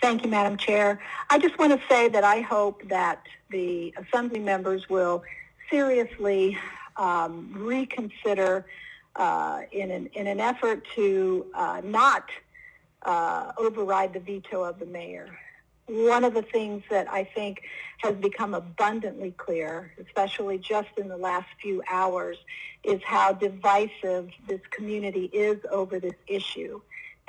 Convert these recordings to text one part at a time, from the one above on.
Thank you, Madam Chair. I just want to say that I hope that the Assembly members will seriously reconsider in an effort to not override the veto of the mayor. One of the things that I think has become abundantly clear, especially just in the last few hours, is how divisive this community is over this issue.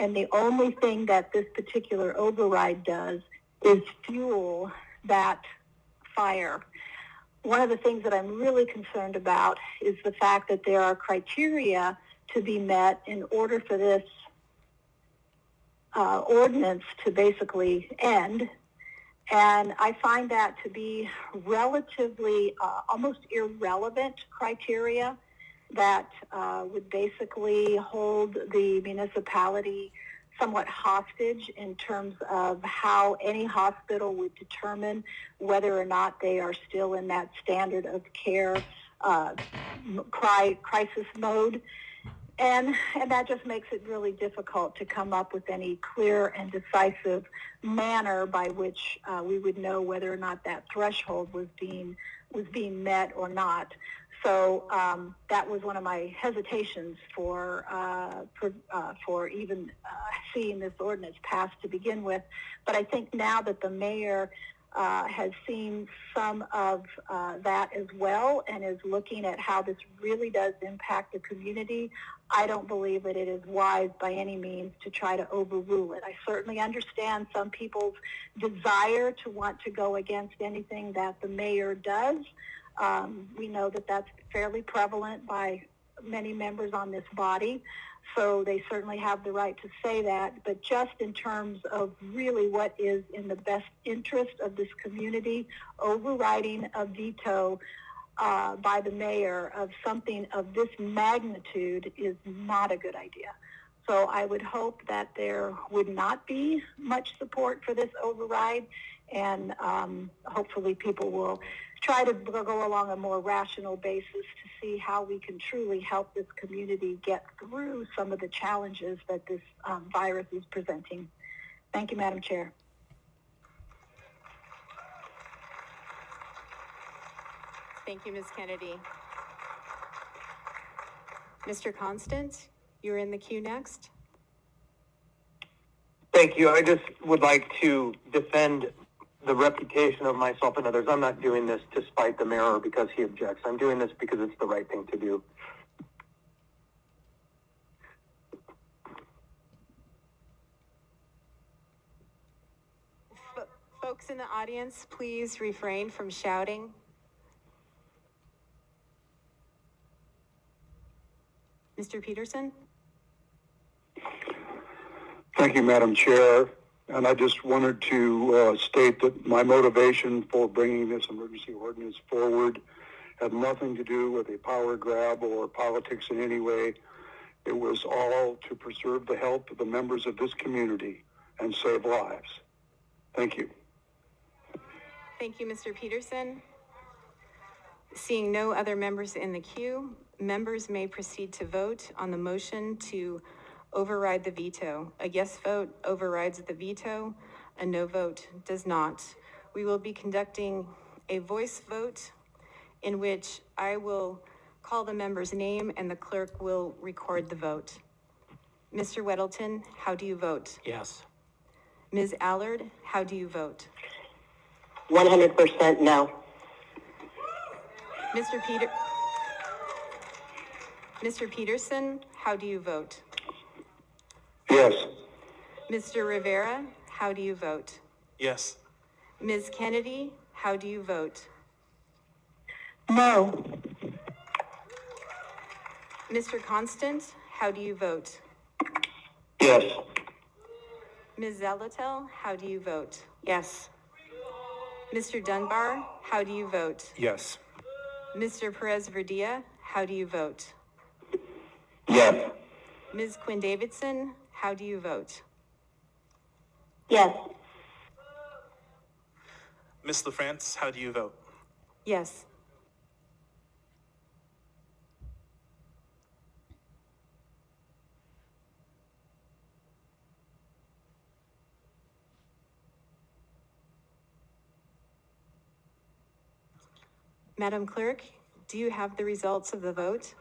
And the only thing that this particular override does is fuel that fire. One of the things that I'm really concerned about is the fact that there are criteria to be met in order for this ordinance to basically end. And I find that to be relatively almost irrelevant criteria that would basically hold the municipality somewhat hostage in terms of how any hospital would determine whether or not they are still in that standard of care crisis mode. And that just makes it really difficult to come up with any clear and decisive manner by which we would know whether or not that threshold was being met or not. So that was one of my hesitations for even seeing this ordinance passed to begin with. But I think now that the mayor has seen some of that as well and is looking at how this really does impact the community, I don't believe that it is wise by any means to try to overrule it. I certainly understand some people's desire to want to go against anything that the mayor does. We know that that's fairly prevalent by many members on this body, so they certainly have the right to say that. But just in terms of really what is in the best interest of this community, overriding a veto by the mayor of something of this magnitude is not a good idea. So I would hope that there would not be much support for this override, and hopefully people will try to go along a more rational basis to see how we can truly help this community get through some of the challenges that this virus is presenting. Thank you, Madam Chair. Thank you, Ms. Kennedy. Mr. Constant, you're in the queue next. Thank you. I just would like to defend the reputation of myself and others. I'm not doing this to spite the mayor or because he objects. I'm doing this because it's the right thing to do. Folks in the audience, please refrain from shouting. Mr. Peterson? Thank you, Madam Chair. And I just wanted to state that my motivation for bringing this emergency ordinance forward had nothing to do with a power grab or politics in any way. It was all to preserve the health of the members of this community and save lives. Thank you. Thank you, Mr. Peterson. Seeing no other members in the queue, members may proceed to vote on the motion to override the veto. A yes vote overrides the veto. A no vote does not. We will be conducting a voice vote in which I will call the member's name and the clerk will record the vote. Mr. Weddleton, how do you vote? Yes. Ms. Allard, how do you vote? 100% no. Mr. Peterson, how do you vote? Yes. Mr. Rivera, how do you vote? Yes. Ms. Kennedy, how do you vote? No. Mr. Constant, how do you vote? Yes. Ms. Zelatel, how do you vote? Yes. Mr. Dunbar, how do you vote? Yes. Mr. Perez-Verdia, how do you vote? Yes. Ms. Quinn Davidson, how do you vote? Yes. Ms. LaFrance, how do you vote? Yes. Madam Clerk, do you have the results of the vote?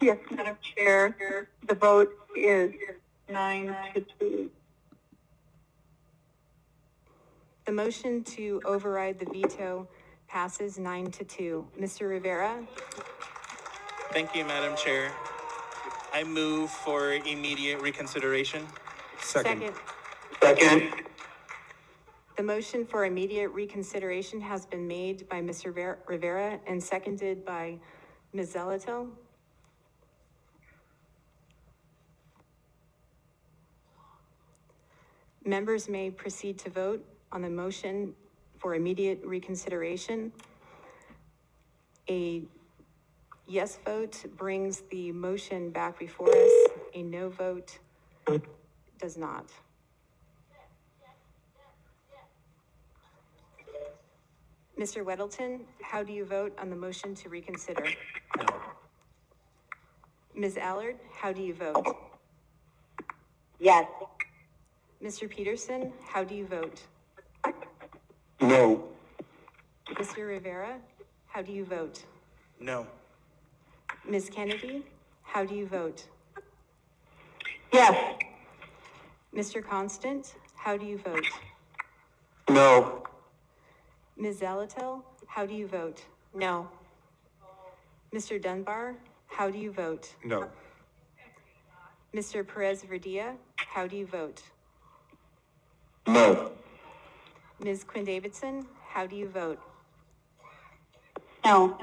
Yes, Madam Chair. The vote is 9-2. The motion to override the veto passes 9-2. Mr. Rivera? Thank you, Madam Chair. I move for immediate reconsideration. Second. Second. The motion for immediate reconsideration has been made by Mr. Rivera and seconded by Ms. Zelato. Members may proceed to vote on the motion for immediate reconsideration. A yes vote brings the motion back before us. A no vote does not. Mr. Weddleton, how do you vote on the motion to reconsider? No. Ms. Allard, how do you vote? Yes. Mr. Peterson, how do you vote? No. Mr. Rivera, how do you vote? No. Ms. Kennedy, how do you vote? Yes. Mr. Constant, how do you vote? No. Ms. Zelato, how do you vote? No. Mr. Dunbar, how do you vote? No. Mr. Perez-Verdia, how do you vote? No. Ms. Quinn Davidson, how do you vote? No.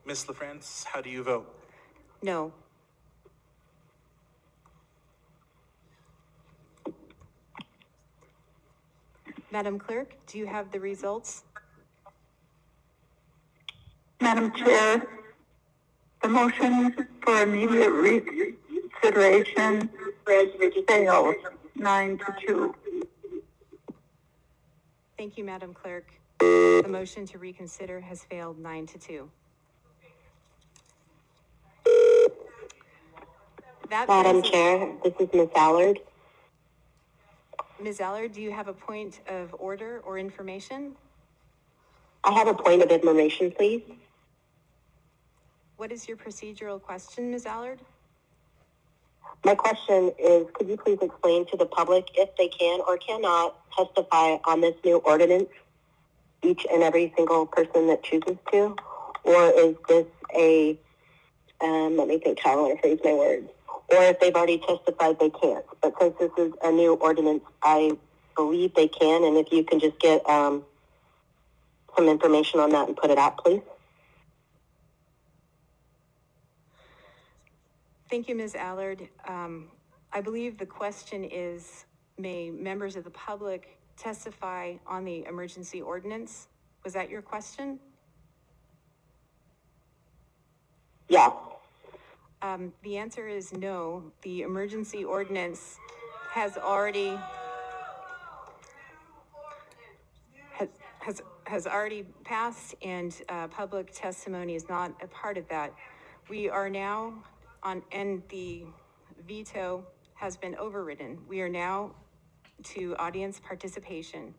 Ms. LaFrance, how do you vote? No. Madam Clerk, do you have the results? Madam Chair, the motion for immediate reconsideration fails 9-2. Thank you, Madam Clerk. The motion to reconsider has failed 9-2. Madam Chair, this is Ms. Allard. Ms. Allard, do you have a point of order or information? I have a point of information, please. What is your procedural question, Ms. Allard? My question is, could you please explain to the public if they can or cannot testify on this new ordinance, each and every single person that chooses to? Or is this a, let me think how I want to phrase my words. Or if they've already testified, they can't. But since this is a new ordinance, I believe they can. And if you can just get some information on that and put it out, please. Thank you, Ms. Allard. I believe the question is, may members of the public testify on the emergency ordinance? Was that your question? Yeah. The answer is no. The emergency ordinance has already has already passed, and public testimony is not a part of that. We are now on, and the veto has been overridden. We are now to audience participation.